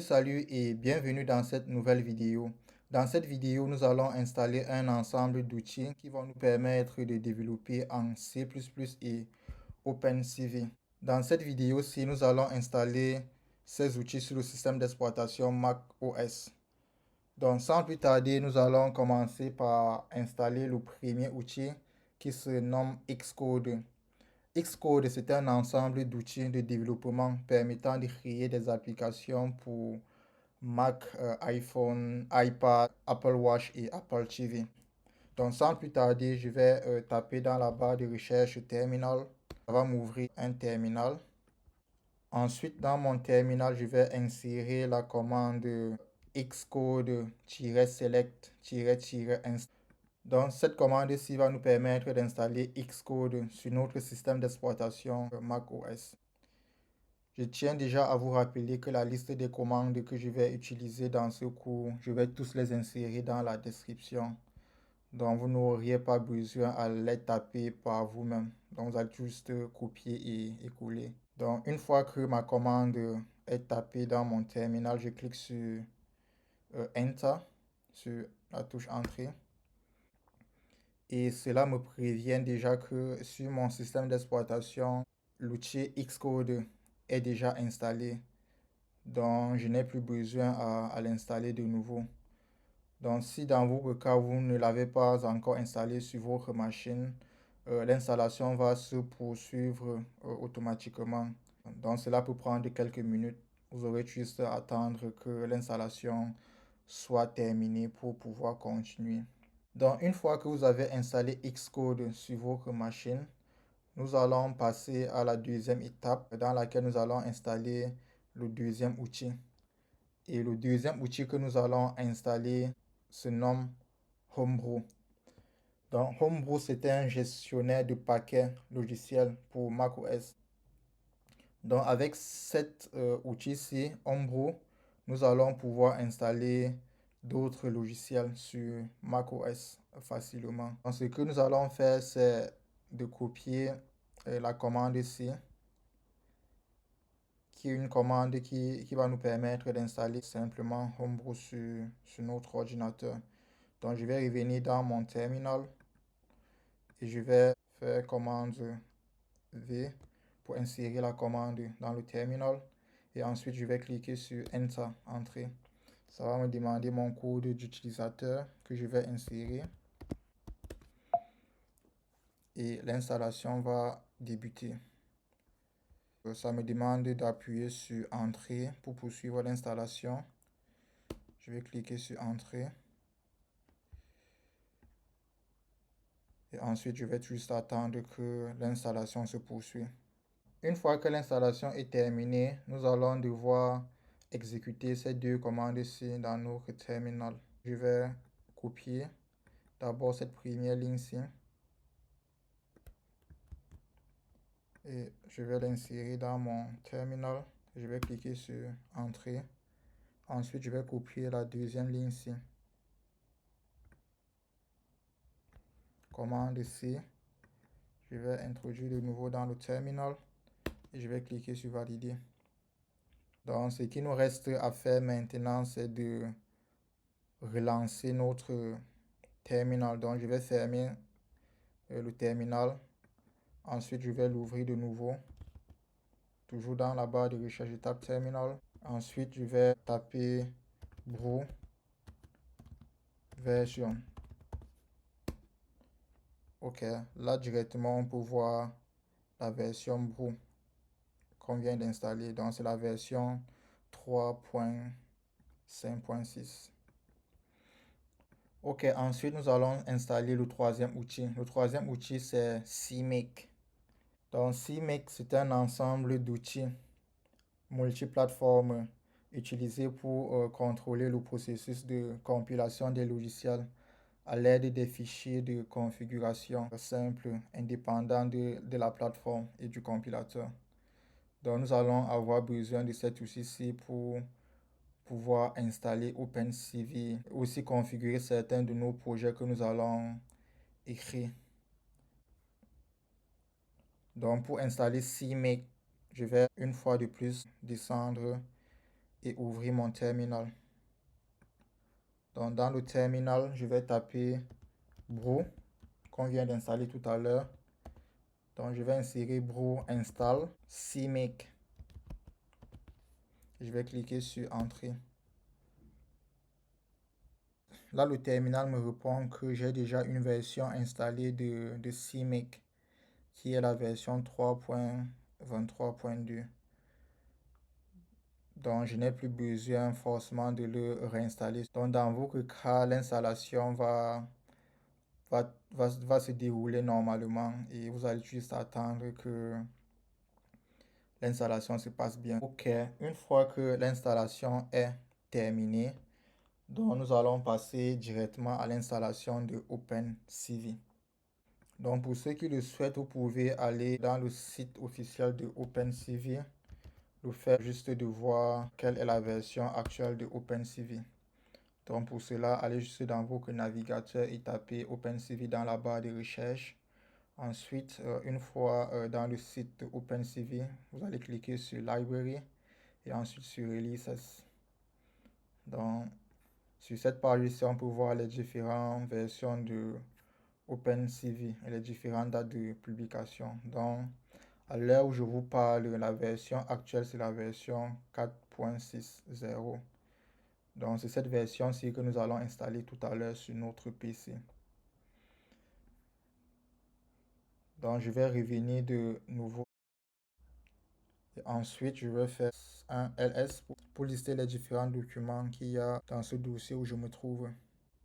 Salut et bienvenue dans cette nouvelle vidéo. Dans cette vidéo, nous allons installer un ensemble d'outils qui vont nous permettre de développer en C++ et OpenCV. Dans cette vidéo-ci, nous allons installer ces outils sur le système d'exploitation Mac OS. Donc, sans plus tarder, nous allons commencer par installer le premier outil qui se nomme Xcode. Xcode, c'est un ensemble d'outils de développement permettant de créer des applications pour Mac, iPhone, iPad, Apple Watch et Apple TV. Donc sans plus tarder, je vais taper dans la barre de recherche terminal. Ça va m'ouvrir un terminal. Ensuite, dans mon terminal, je vais insérer la commande xcode-select-install. Donc cette commande-ci va nous permettre d'installer Xcode sur notre système d'exploitation Mac OS. Je tiens déjà à vous rappeler que la liste des commandes que je vais utiliser dans ce cours, je vais tous les insérer dans la description. Donc, vous n'auriez pas besoin à les taper par vous-même. Donc, vous allez juste copier et coller. Donc, une fois que ma commande est tapée dans mon terminal, je clique sur Enter, sur la touche Entrée. Et cela me prévient déjà que sur mon système d'exploitation, l'outil Xcode est déjà installé. Donc je n'ai plus besoin à l'installer de nouveau. Donc si dans votre cas vous ne l'avez pas encore installé sur votre machine, l'installation va se poursuivre automatiquement. Donc cela peut prendre quelques minutes. Vous aurez juste à attendre que l'installation soit terminée pour pouvoir continuer. Donc une fois que vous avez installé Xcode sur votre machine, nous allons passer à la deuxième étape dans laquelle nous allons installer le deuxième outil. Et le deuxième outil que nous allons installer se nomme Homebrew. Donc Homebrew, c'est un gestionnaire de paquets logiciels pour macOS. Donc avec cet outil-ci, Homebrew, nous allons pouvoir installer d'autres logiciels sur macOS facilement. Donc ce que nous allons faire, c'est de copier la commande ici, qui est une commande qui va nous permettre d'installer simplement Homebrew sur notre ordinateur. Donc je vais revenir dans mon terminal et je vais faire commande V pour insérer la commande dans le terminal. Et ensuite je vais cliquer sur Enter, Entrée. Ça va me demander mon code d'utilisateur que je vais insérer. Et l'installation va débuter. Ça me demande d'appuyer sur Entrée pour poursuivre l'installation. Je vais cliquer sur Entrée. Et ensuite, je vais juste attendre que l'installation se poursuive. Une fois que l'installation est terminée, nous allons devoir exécuter ces deux commandes-ci dans notre terminal. Je vais copier d'abord cette première ligne-ci. Et je vais l'insérer dans mon terminal. Je vais cliquer sur Entrée. Ensuite, je vais copier la deuxième ligne-ci. Commande C. Je vais introduire de nouveau dans le terminal. Et je vais cliquer sur Valider. Donc, ce qui nous reste à faire maintenant, c'est de relancer notre terminal. Donc, je vais fermer le terminal. Ensuite, je vais l'ouvrir de nouveau. Toujours dans la barre de recherche, je tape terminal. Ensuite, je vais taper brew version. Ok, là directement, on peut voir la version brew qu'on vient d'installer. Donc, c'est la version 3.5.6. Ok, ensuite nous allons installer le troisième outil. Le troisième outil, c'est CMake. Donc CMake, c'est un ensemble d'outils multiplateformes utilisés pour contrôler le processus de compilation des logiciels à l'aide des fichiers de configuration simples, indépendants de la plateforme et du compilateur. Donc nous allons avoir besoin de cet outil-ci pour pouvoir installer OpenCV, aussi configurer certains de nos projets que nous allons écrire. Donc pour installer CMake, je vais une fois de plus descendre et ouvrir mon terminal. Donc dans le terminal, je vais taper brew qu'on vient d'installer tout à l'heure. Donc je vais insérer brew install cmake. Je vais cliquer sur entrée. Là, le terminal me répond que j'ai déjà une version installée de cmake, qui est la version 3.23.2. Donc, je n'ai plus besoin forcément de le réinstaller. Donc, dans votre cas, l'installation va se dérouler normalement et vous allez juste attendre que l'installation se passe bien. Ok, une fois que l'installation est terminée, donc nous allons passer directement à l'installation de OpenCV. Donc pour ceux qui le souhaitent, vous pouvez aller dans le site officiel de OpenCV, le faire juste de voir quelle est la version actuelle de OpenCV. Donc pour cela, allez juste dans votre navigateur et tapez OpenCV dans la barre de recherche. Ensuite, une fois dans le site de OpenCV, vous allez cliquer sur Library et ensuite sur Releases. Donc sur cette page ici, on peut voir les différentes versions de OpenCV et les différentes dates de publication. Donc, à l'heure où je vous parle, la version actuelle, c'est la version 4.60. Donc, c'est cette version-ci que nous allons installer tout à l'heure sur notre PC. Donc, je vais revenir de nouveau. Et ensuite, je vais faire un ls pour lister les différents documents qu'il y a dans ce dossier où je me trouve.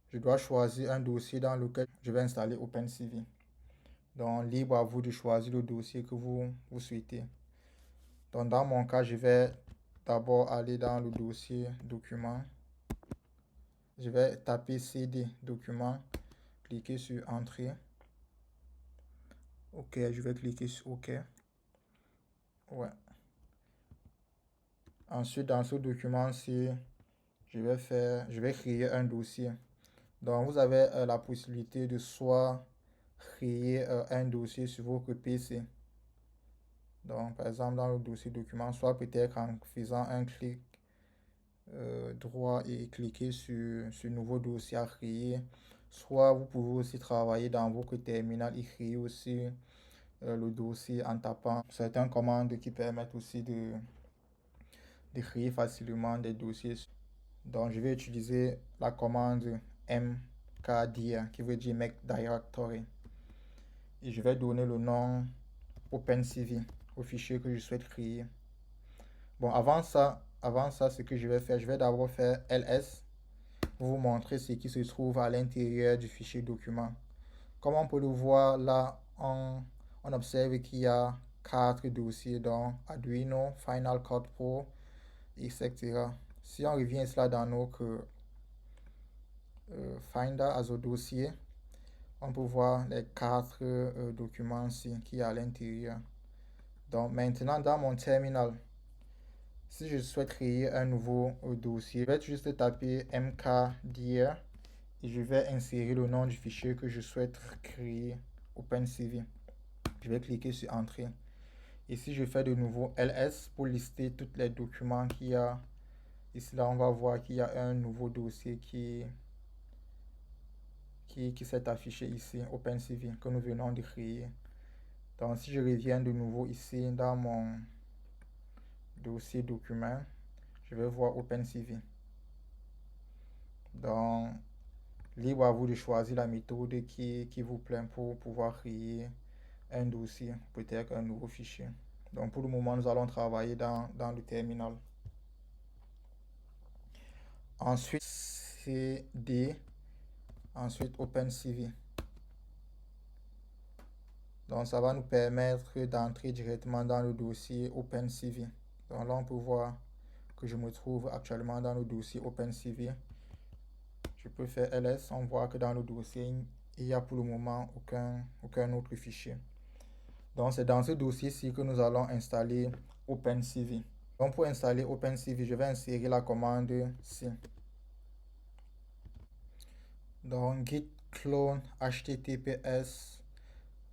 Je dois choisir un dossier dans lequel je vais installer OpenCV. Donc, libre à vous de choisir le dossier que vous souhaitez. Donc, dans mon cas, je vais d'abord aller dans le dossier document. Je vais taper cd document, cliquer sur entrée. Ok, je vais cliquer sur ok. Ouais. Ensuite, dans ce document-ci, je vais créer un dossier. Donc, vous avez la possibilité de soit créer un dossier sur votre PC. Donc, par exemple, dans le dossier document, soit peut-être en faisant un clic droit et cliquer sur nouveau dossier à créer. Soit vous pouvez aussi travailler dans votre terminal et créer aussi le dossier en tapant certaines commandes qui permettent aussi de créer facilement des dossiers. Donc, je vais utiliser la commande mkdir qui veut dire make directory. Et je vais donner le nom OpenCV au fichier que je souhaite créer. Bon, avant ça, ce que je vais faire, je vais d'abord faire ls pour vous montrer ce qui se trouve à l'intérieur du fichier document. Comme on peut le voir là, on observe qu'il y a 4 dossiers, donc Arduino, Final Cut Pro, etc. Si on revient cela dans notre Finder as a dossier, on peut voir les 4 documents-ci qui y a à l'intérieur. Donc maintenant, dans mon terminal, si je souhaite créer un nouveau dossier, je vais juste taper mkdir et je vais insérer le nom du fichier que je souhaite créer, OpenCV. Je vais cliquer sur entrée. Et si je fais de nouveau ls pour lister tous les documents qu'il y a, ici là on va voir qu'il y a un nouveau dossier qui s'est affiché ici, OpenCV, que nous venons de créer. Donc si je reviens de nouveau ici dans mon dossier document, je vais voir OpenCV. Donc, libre à vous de choisir la méthode qui vous plaît pour pouvoir créer un dossier, peut-être un nouveau fichier. Donc, pour le moment, nous allons travailler dans le terminal. Ensuite, cd, ensuite OpenCV. Donc, ça va nous permettre d'entrer directement dans le dossier OpenCV. Donc là, on peut voir que je me trouve actuellement dans le dossier OpenCV. Je peux faire ls, on voit que dans le dossier, il n'y a pour le moment aucun autre fichier. Donc c'est dans ce dossier-ci que nous allons installer OpenCV. Donc pour installer OpenCV, je vais insérer la commande C. Donc git clone https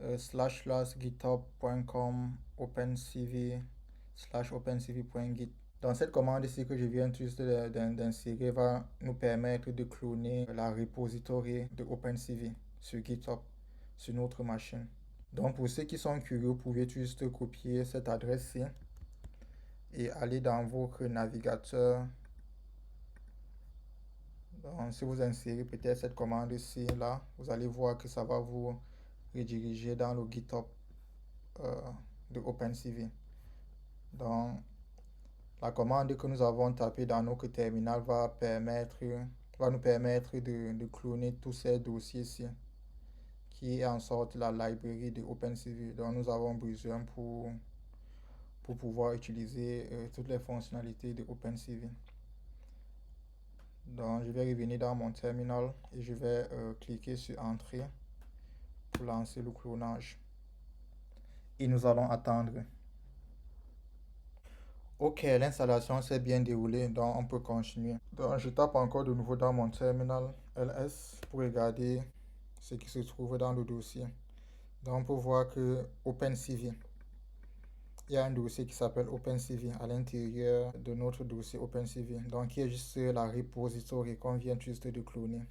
//github.com opencv/opencv.git. Dans cette commande ici que je viens juste d'insérer va nous permettre de cloner la repository de OpenCV sur GitHub, sur notre machine. Donc pour ceux qui sont curieux, vous pouvez juste copier cette adresse-ci et aller dans votre navigateur. Donc si vous insérez peut-être cette commande ici, là, vous allez voir que ça va vous rediriger dans le GitHub de OpenCV. Donc la commande que nous avons tapée dans notre terminal va nous permettre de cloner tous ces dossiers-ci, qui est en sorte la librairie de OpenCV dont nous avons besoin pour pouvoir utiliser toutes les fonctionnalités de OpenCV. Donc je vais revenir dans mon terminal et je vais cliquer sur Entrée pour lancer le clonage. Et nous allons attendre. Ok, l'installation s'est bien déroulée, donc on peut continuer. Donc je tape encore de nouveau dans mon terminal ls pour regarder ce qui se trouve dans le dossier. Donc on peut voir que OpenCV, il y a un dossier qui s'appelle OpenCV à l'intérieur de notre dossier OpenCV, donc qui est juste la repository qu'on vient juste de cloner.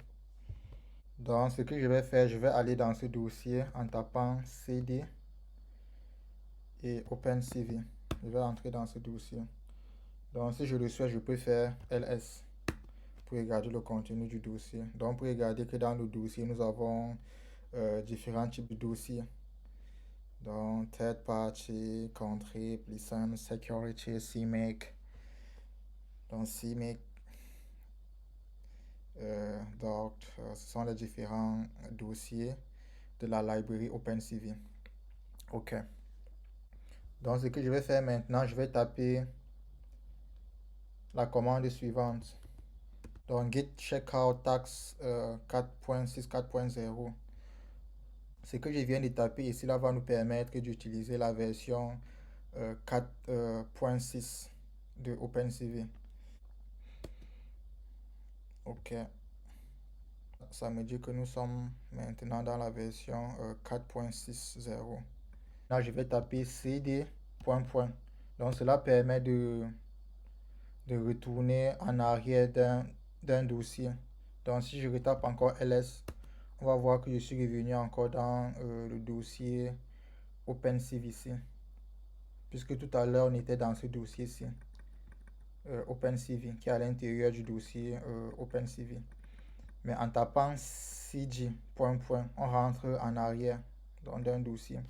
Donc ce que je vais faire, je vais aller dans ce dossier en tapant cd et OpenCV. Je vais entrer dans ce dossier. Donc si je le souhaite, je peux faire ls pour regarder le contenu du dossier. Donc pour regarder que dans le dossier, nous avons différents types de dossiers. Donc third party, country, license, security, CMake. Donc CMake, ce sont les différents dossiers de la librairie OpenCV. Ok. Donc ce que je vais faire maintenant, je vais taper la commande suivante. Donc git checkout tax 4.6 4.0. Ce que je viens de taper ici là va nous permettre d'utiliser la version 4.6 de OpenCV. Ok. Ça me dit que nous sommes maintenant dans la version 4.60. Là, je vais taper cd. Donc cela permet de retourner en arrière d'un dossier. Donc si je retape encore ls, on va voir que je suis revenu encore dans le dossier OpenCV-ci. Puisque tout à l'heure on était dans ce dossier-ci, OpenCV, qui est à l'intérieur du dossier OpenCV. Mais en tapant cg, on rentre en arrière d'un dossier.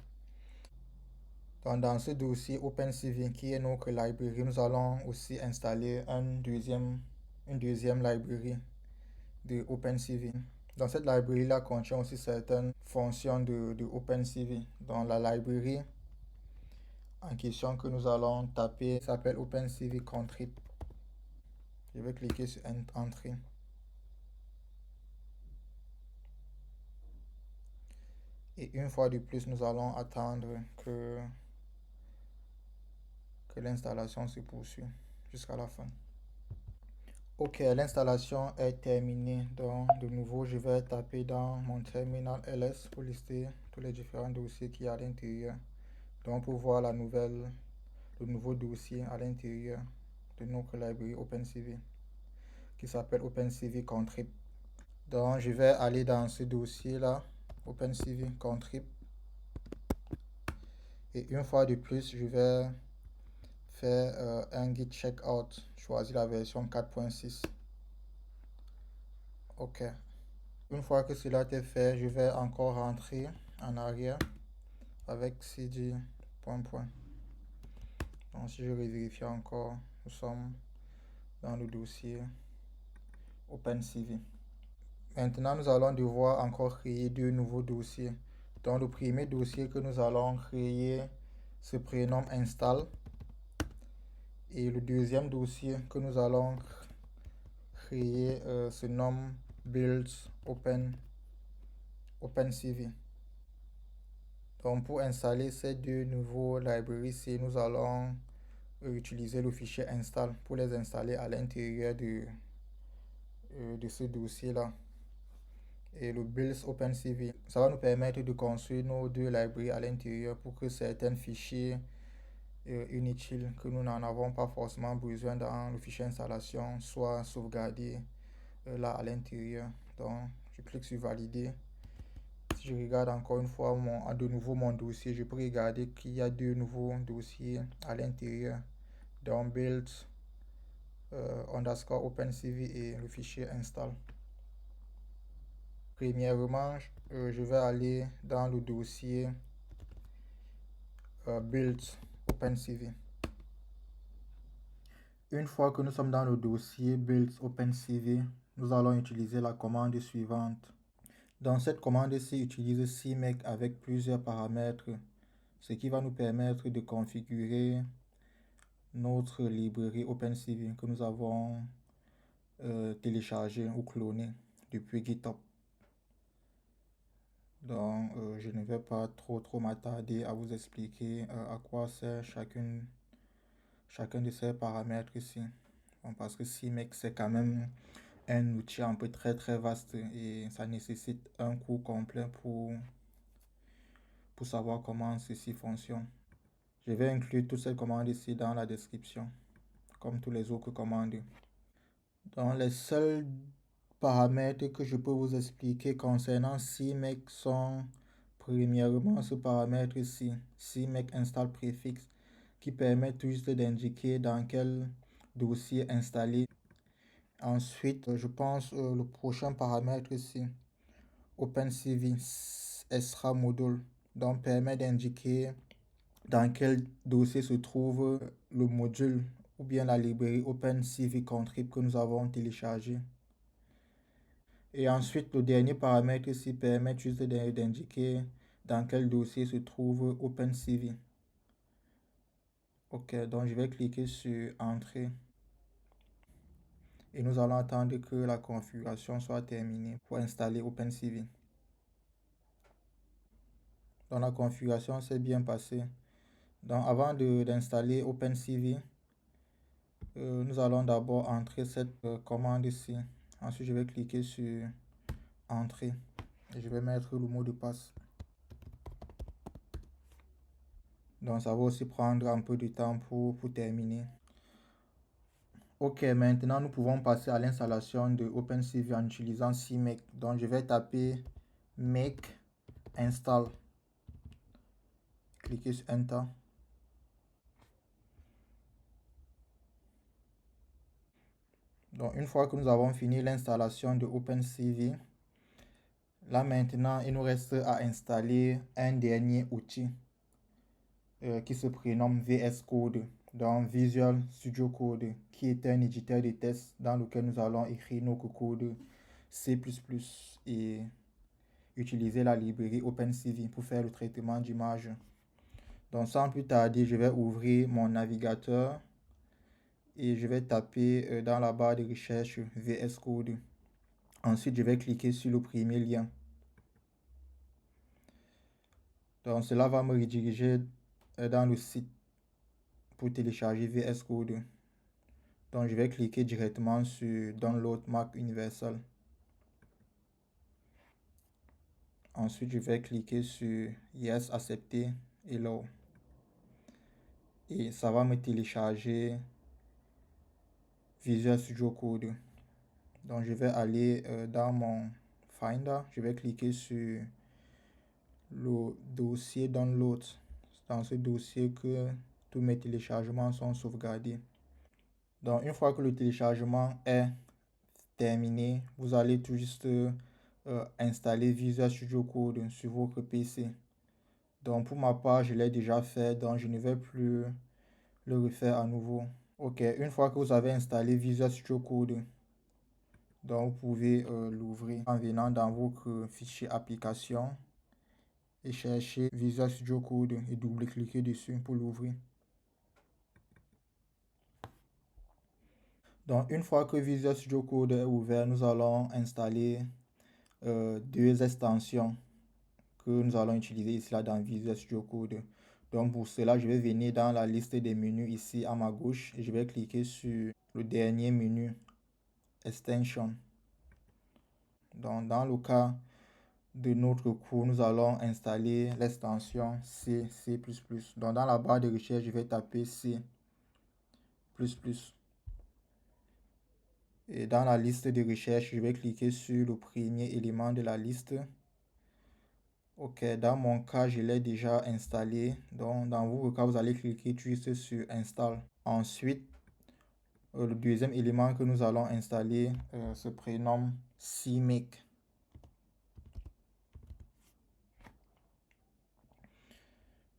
Donc dans ce dossier OpenCV, qui est notre librairie, nous allons aussi installer une deuxième librairie de OpenCV. Dans cette librairie-là contient aussi certaines fonctions de OpenCV. Donc la librairie en question que nous allons taper s'appelle OpenCV Contrib. Je vais cliquer sur Entrée. Et une fois de plus, nous allons attendre que l'installation se poursuit jusqu'à la fin. Ok, l'installation est terminée. Donc, de nouveau, je vais taper dans mon terminal ls pour lister tous les différents dossiers qu'il y a à l'intérieur. Donc, pour voir le nouveau dossier à l'intérieur de notre librairie OpenCV qui s'appelle OpenCV Contrib. Donc, je vais aller dans ce dossier-là, OpenCV Contrib. Et une fois de plus, je vais faire un git checkout, choisir la version 4.6. Ok. Une fois que cela est fait, je vais encore rentrer en arrière avec cd. Donc si je vérifie encore, nous sommes dans le dossier OpenCV. Maintenant, nous allons devoir encore créer deux nouveaux dossiers. Donc le premier dossier que nous allons créer se prénomme install. Et le deuxième dossier que nous allons créer se nomme builds OpenCV. Donc pour installer ces deux nouveaux libraries, nous allons utiliser le fichier install pour les installer à l'intérieur de ce dossier-là. Et le builds OpenCV, ça va nous permettre de construire nos deux librairies à l'intérieur pour que certains fichiers inutiles que nous n'en avons pas forcément besoin dans le fichier installation soient sauvegardés là à l'intérieur. Donc je clique sur valider. Si je regarde encore une fois de nouveau mon dossier, je peux regarder qu'il y a deux nouveaux dossiers à l'intérieur, donc build underscore opencv et le fichier install. Premièrement, je vais aller dans le dossier build opencv. Une fois que nous sommes dans le dossier build opencv, nous allons utiliser la commande suivante. Dans cette commande-ci, utilise CMake avec plusieurs paramètres, ce qui va nous permettre de configurer notre librairie opencv que nous avons téléchargée ou clonée depuis GitHub. Donc, je ne vais pas trop m'attarder à vous expliquer à quoi sert chacun de ces paramètres ici. Bon, parce que CMake, c'est quand même un outil un peu très vaste et ça nécessite un cours complet pour savoir comment ceci fonctionne. Je vais inclure toutes ces commandes ici dans la description, comme tous les autres commandes. Dans les seuls paramètres que je peux vous expliquer concernant CMake sont premièrement ce paramètre ici, CMake install prefix, qui permet juste d'indiquer dans quel dossier installer. Ensuite, je pense le prochain paramètre ici, opencv extra module, donc permet d'indiquer dans quel dossier se trouve le module ou bien la librairie opencv contrib que nous avons téléchargé. Et ensuite, le dernier paramètre ici permet juste d'indiquer dans quel dossier se trouve opencv. Ok, donc je vais cliquer sur Entrée. Et nous allons attendre que la configuration soit terminée pour installer opencv. Donc la configuration s'est bien passée. Donc avant d'installer opencv, nous allons d'abord entrer cette commande ici. Ensuite, je vais cliquer sur Entrée et je vais mettre le mot de passe. Donc ça va aussi prendre un peu de temps pour terminer. Ok, maintenant nous pouvons passer à l'installation de opencv en utilisant CMake. Donc je vais taper make install. Cliquez sur Enter. Donc une fois que nous avons fini l'installation de opencv, là maintenant il nous reste à installer un dernier outil qui se prénomme VS Code, donc Visual Studio Code, qui est un éditeur de tests dans lequel nous allons écrire nos codes C++ et utiliser la librairie opencv pour faire le traitement d'images. Donc sans plus tarder, je vais ouvrir mon navigateur et je vais taper dans la barre de recherche VS Code. Ensuite, je vais cliquer sur le premier lien. Donc cela va me rediriger dans le site pour télécharger VS Code. Donc je vais cliquer directement sur Download Mac Universal. Ensuite, je vais cliquer sur Yes, accepter et là. Et ça va me télécharger Visual Studio Code. Donc je vais aller dans mon Finder. Je vais cliquer sur le dossier Download. C'est dans ce dossier que tous mes téléchargements sont sauvegardés. Donc une fois que le téléchargement est terminé, vous allez tout juste installer Visual Studio Code sur votre PC. Donc pour ma part, je l'ai déjà fait, donc je ne vais plus le refaire à nouveau. Ok, une fois que vous avez installé Visual Studio Code, donc vous pouvez l'ouvrir en venant dans votre fichier application et chercher Visual Studio Code et double-cliquer dessus pour l'ouvrir. Donc une fois que Visual Studio Code est ouvert, nous allons installer deux extensions que nous allons utiliser ici là dans Visual Studio Code. Donc pour cela, je vais venir dans la liste des menus ici à ma gauche et je vais cliquer sur le dernier menu Extension. Donc dans le cas de notre cours, nous allons installer l'extension C++. Donc dans la barre de recherche, je vais taper C++. Et dans la liste de recherche, je vais cliquer sur le premier élément de la liste. Ok, dans mon cas, je l'ai déjà installé. Donc dans votre cas, vous allez cliquer juste sur Install. Ensuite, le deuxième élément que nous allons installer se prénomme CMake.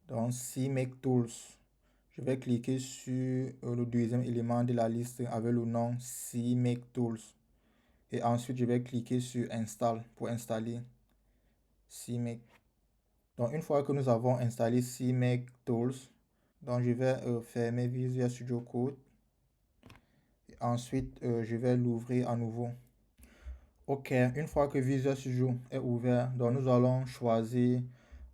Donc CMake Tools. Je vais cliquer sur le deuxième élément de la liste avec le nom CMake Tools. Et ensuite, je vais cliquer sur Install pour installer CMake. Donc une fois que nous avons installé CMake Tools, donc je vais fermer Visual Studio Code. Et ensuite, je vais l'ouvrir à nouveau. Ok, une fois que Visual Studio est ouvert, donc nous allons choisir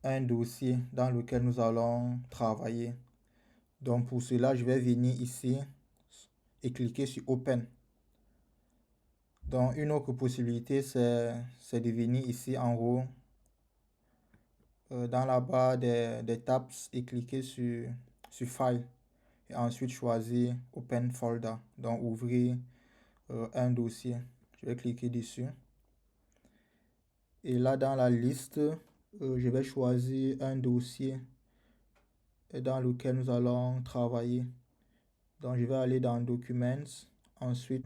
un dossier dans lequel nous allons travailler. Donc pour cela, je vais venir ici et cliquer sur Open. Donc une autre possibilité, c'est de venir ici en haut dans la barre des tabs et cliquer sur File. Et ensuite choisir Open Folder. Donc ouvrir un dossier. Je vais cliquer dessus. Et là dans la liste, je vais choisir un dossier dans lequel nous allons travailler. Donc je vais aller dans Documents. Ensuite,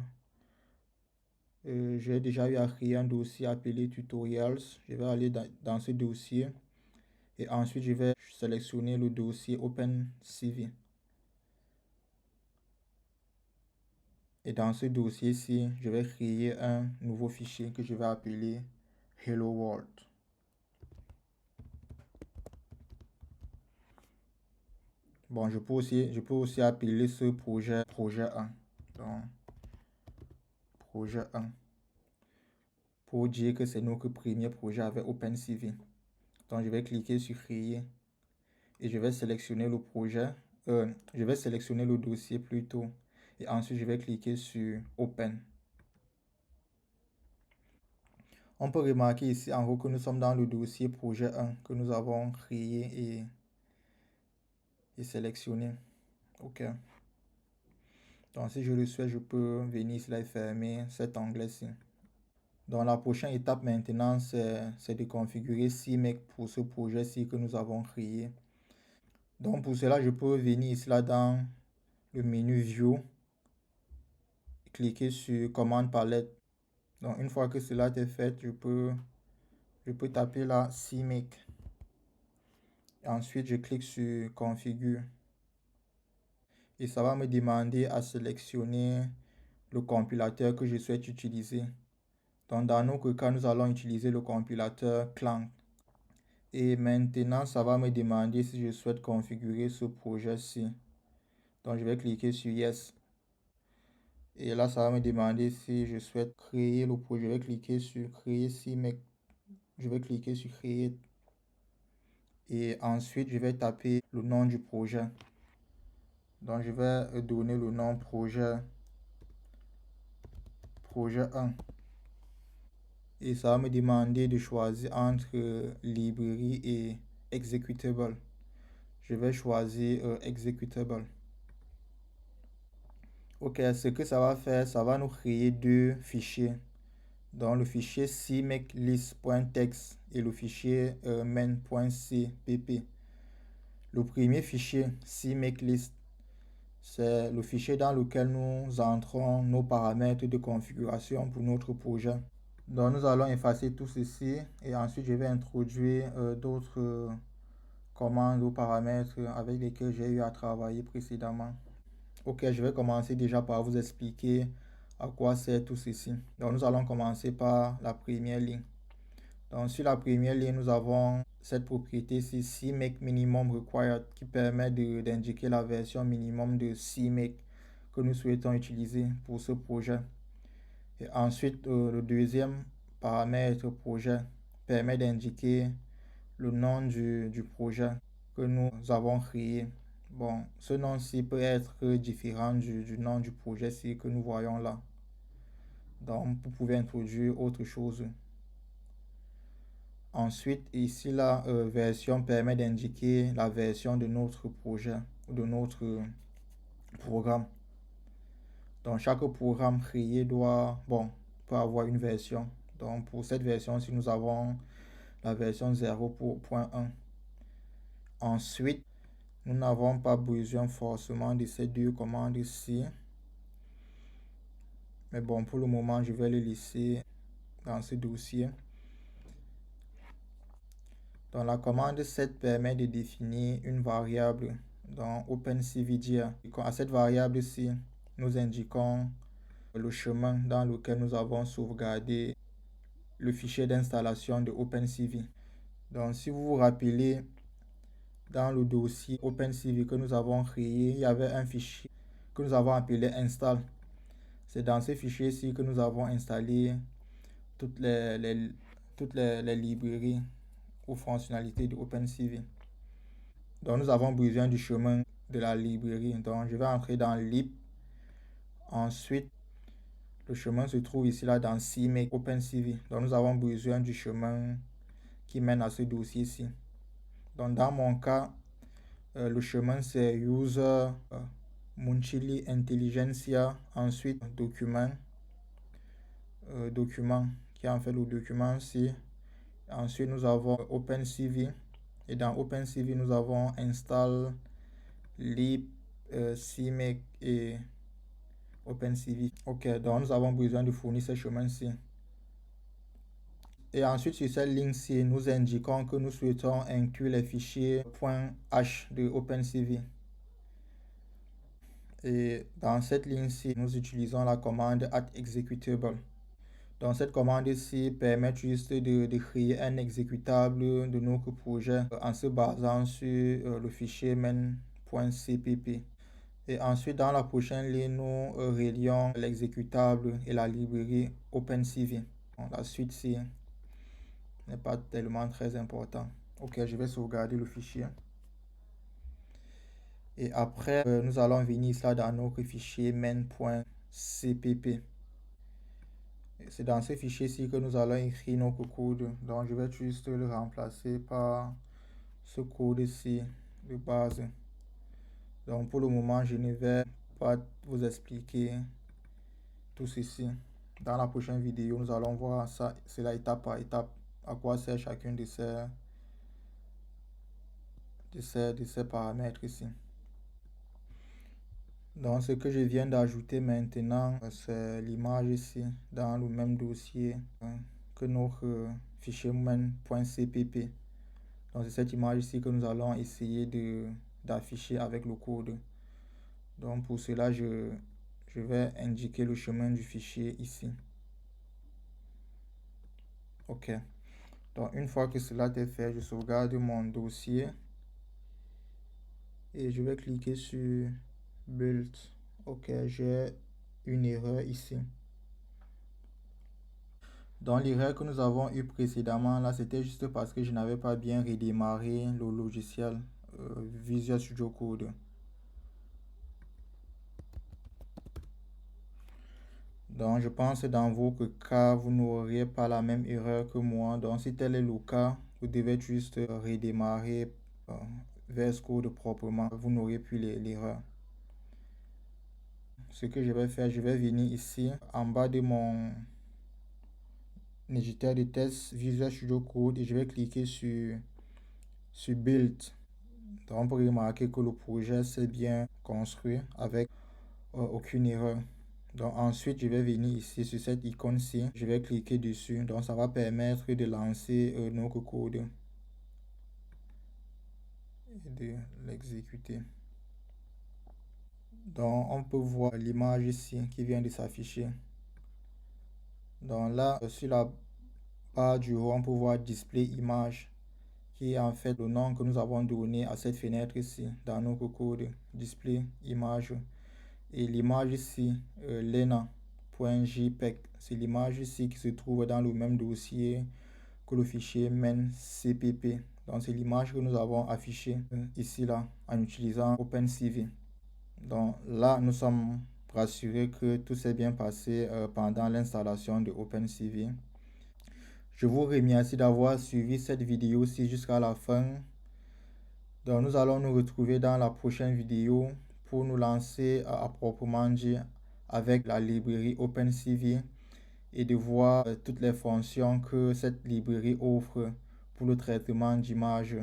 j'ai déjà eu à créer un dossier appelé Tutorials. Je vais aller dans ce dossier. Et ensuite, je vais sélectionner le dossier OpenCV. Et dans ce dossier-ci, je vais créer un nouveau fichier que je vais appeler Hello World. Bon, je peux aussi appeler ce projet 1. Donc, projet 1. Pour dire que c'est notre premier projet avec OpenCV. Donc, je vais cliquer sur Créer. Et je vais sélectionner le projet. Je vais sélectionner le dossier plutôt. Et ensuite, je vais cliquer sur Open. On peut remarquer ici en haut que nous sommes dans le dossier projet 1 que nous avons créé et sélectionné. OK. Donc si je le souhaite, je peux venir ici et fermer cet onglet-ci. Donc la prochaine étape maintenant, c'est de configurer CMake pour ce projet-ci que nous avons créé. Donc pour cela, je peux venir ici là dans le menu View, cliquer sur Commande Palette. Donc une fois que cela est fait, je peux taper là CMake. Ensuite, je clique sur Configure. Et ça va me demander à sélectionner le compilateur que je souhaite utiliser. Donc dans notre cas, nous allons utiliser le compilateur Clang. Et maintenant, ça va me demander si je souhaite configurer ce projet-ci. Donc je vais cliquer sur Yes. Et là, ça va me demander si je souhaite créer le projet. Je vais cliquer sur Créer CMake. Je vais cliquer sur Créer. Et ensuite, je vais taper le nom du projet. Donc je vais donner le nom projet 1. Et ça va me demander de choisir entre librairie et executable. Je vais choisir executable. Ok, ce que ça va faire, ça va nous créer deux fichiers. Donc le fichier cmakelist.txt et le fichier main.cpp. Le premier fichier cmakelist, c'est le fichier dans lequel nous entrons nos paramètres de configuration pour notre projet. Donc nous allons effacer tout ceci et ensuite je vais introduire d'autres commandes ou paramètres avec lesquels j'ai eu à travailler précédemment. Ok, je vais commencer déjà par vous expliquer à quoi sert tout ceci. Donc nous allons commencer par la première ligne. Donc sur la première ligne, nous avons cette propriété-ci, CMake Minimum Required, qui permet d'indiquer la version minimum de CMake que nous souhaitons utiliser pour ce projet. Et ensuite, le deuxième paramètre projet permet d'indiquer le nom du projet que nous avons créé. Bon, ce nom-ci peut être différent du nom du projet que nous voyons là. Donc, vous pouvez introduire autre chose. Ensuite, ici, la version permet d'indiquer la version de notre projet ou de notre programme. Donc, chaque programme créé peut avoir une version. Donc, pour cette version-ci, nous avons la version 0.1. Ensuite, nous n'avons pas besoin forcément de ces deux commandes ici. Mais bon, pour le moment, je vais les laisser dans ce dossier. Donc, la commande set permet de définir une variable dans OpenCV-dir. À cette variable-ci, nous indiquons le chemin dans lequel nous avons sauvegardé le fichier d'installation de OpenCV. Donc, si vous vous rappelez, dans le dossier OpenCV que nous avons créé, il y avait un fichier que nous avons appelé install. C'est dans ce fichier-ci que nous avons installé toutes les librairies ou fonctionnalités de OpenCV. Donc, nous avons besoin du chemin de la librairie. Donc, je vais entrer dans lib. Ensuite, le chemin se trouve ici là dans CMake OpenCV. Donc, nous avons besoin du chemin qui mène à ce dossier-ci. Donc, dans mon cas, le chemin c'est user Munchili Intelligentsia, ensuite document qui est en fait le document-ci. Ensuite, nous avons OpenCV. Et dans OpenCV, nous avons install, lib, CMake et OpenCV. Ok, donc nous avons besoin de fournir ce chemin-ci. Et ensuite, sur cette ligne-ci, nous indiquons que nous souhaitons inclure les fichiers .h de OpenCV. Et dans cette ligne-ci, nous utilisons la commande @executable. Donc, cette commande-ci permet juste de créer un exécutable de notre projet en se basant sur le fichier main.cpp. Et ensuite, dans la prochaine ligne, nous relions l'exécutable et la librairie OpenCV. Donc, la suite-ci n'est pas tellement très important. Ok, je vais sauvegarder le fichier. Et après, nous allons venir ici dans notre fichier main.cpp. C'est dans ce fichier-ci que nous allons écrire notre code. Donc, je vais juste le remplacer par ce code-ci de base. Donc, pour le moment, je ne vais pas vous expliquer tout ceci. Dans la prochaine vidéo, nous allons voir ça, cela étape par étape, à quoi sert chacun de ces paramètres ici. Donc, ce que je viens d'ajouter maintenant, c'est l'image ici, dans le même dossier que notre fichier main.cpp. Donc, c'est cette image ici que nous allons essayer d'afficher avec le code. Donc, pour cela, je vais indiquer le chemin du fichier ici. Ok. Donc, une fois que cela est fait, je sauvegarde mon dossier. Et je vais cliquer sur Build. Ok, j'ai une erreur ici. Donc, l'erreur que nous avons eue précédemment, là, c'était juste parce que je n'avais pas bien redémarré le logiciel Visual Studio Code. Donc, je pense dans votre cas, vous n'aurez pas la même erreur que moi. Donc, si tel est le cas, vous devez juste redémarrer VS Code proprement. Vous n'aurez plus l'erreur. Ce que je vais faire, je vais venir ici, en bas de mon éditeur de test Visual Studio Code, et je vais cliquer sur Build. Donc, on peut remarquer que le projet s'est bien construit avec aucune erreur. Donc, ensuite, je vais venir ici sur cette icône-ci. Je vais cliquer dessus. Donc, ça va permettre de lancer notre code et de l'exécuter. Donc, on peut voir l'image ici qui vient de s'afficher. Donc là, sur la barre du haut, on peut voir Display Image, qui est en fait le nom que nous avons donné à cette fenêtre ici dans notre code. Display Image. Et l'image ici, lena.jpeg, c'est l'image ici qui se trouve dans le même dossier que le fichier main.cpp. Donc c'est l'image que nous avons affichée ici là en utilisant OpenCV. Donc là, nous sommes rassurés que tout s'est bien passé pendant l'installation de OpenCV. Je vous remercie d'avoir suivi cette vidéo-ci jusqu'à la fin. Donc nous allons nous retrouver dans la prochaine vidéo pour nous lancer à proprement dit avec la librairie OpenCV et de voir toutes les fonctions que cette librairie offre pour le traitement d'images.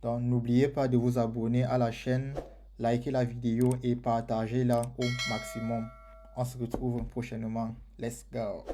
Donc n'oubliez pas de vous abonner à la chaîne, liker la vidéo et partager-la au maximum. On se retrouve prochainement. Let's go!